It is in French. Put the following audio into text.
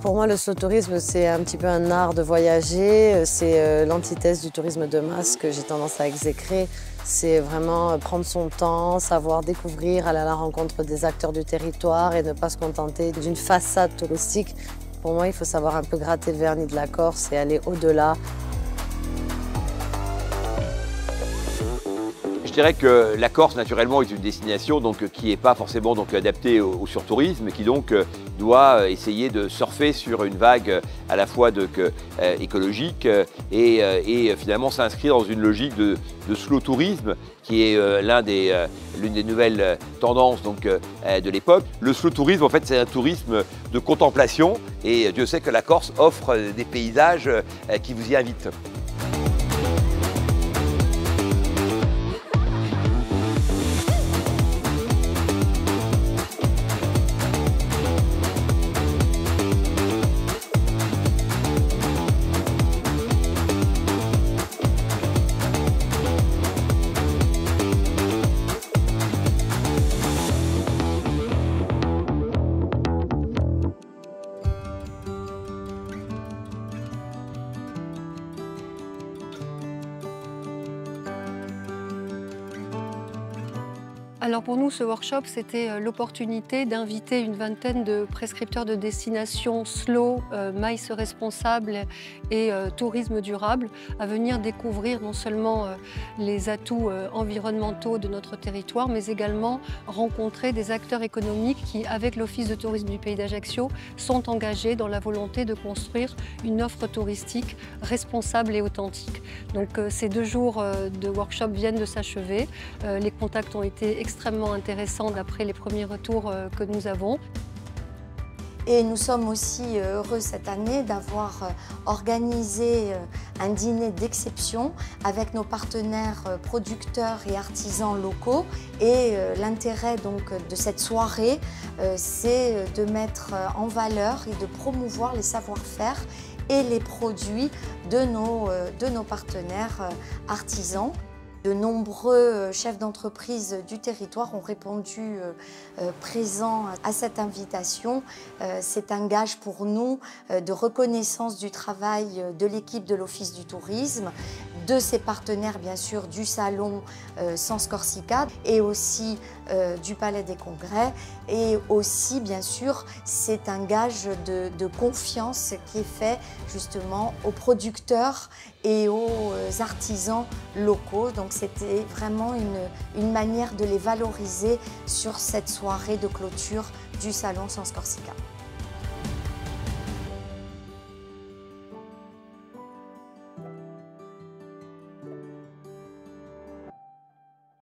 Pour moi, le slow tourisme, c'est un petit peu un art de voyager. C'est l'antithèse du tourisme de masse que j'ai tendance à exécrer. C'est vraiment prendre son temps, savoir découvrir, aller à la rencontre des acteurs du territoire et ne pas se contenter d'une façade touristique. Pour moi, il faut savoir un peu gratter le vernis de la Corse et aller au-delà. Je dirais que la Corse, naturellement, est une destination qui n'est pas forcément adaptée au surtourisme, qui doit essayer de surfer sur une vague à la fois écologique et finalement s'inscrire dans une logique de slow tourisme, qui est l'une des nouvelles tendances de l'époque. Le slow tourisme, en fait, c'est un tourisme de contemplation, et Dieu sait que la Corse offre des paysages qui vous y invitent. Alors pour nous, ce workshop, c'était l'opportunité d'inviter une vingtaine de prescripteurs de destinations slow, maïs responsable et tourisme durable à venir découvrir non seulement les atouts environnementaux de notre territoire, mais également rencontrer des acteurs économiques qui, avec l'Office de tourisme du Pays d'Ajaccio, sont engagés dans la volonté de construire une offre touristique responsable et authentique. Donc ces 2 jours de workshop viennent de s'achever. Les contacts ont été extrêmement intéressant d'après les premiers retours que nous avons. Et nous sommes aussi heureux cette année d'avoir organisé un dîner d'exception avec nos partenaires producteurs et artisans locaux. Et l'intérêt de cette soirée, c'est de mettre en valeur et de promouvoir les savoir-faire et les produits de nos partenaires artisans. De nombreux chefs d'entreprise du territoire ont répondu présents à cette invitation. C'est un gage pour nous de reconnaissance du travail de l'équipe de l'Office du tourisme, de ses partenaires bien sûr du salon Sens Corsica et aussi du Palais des Congrès. Et aussi bien sûr c'est un gage de confiance qui est fait justement aux producteurs et aux artisans locaux. Donc c'était vraiment une manière de les valoriser sur cette soirée de clôture du salon Sens Corsica.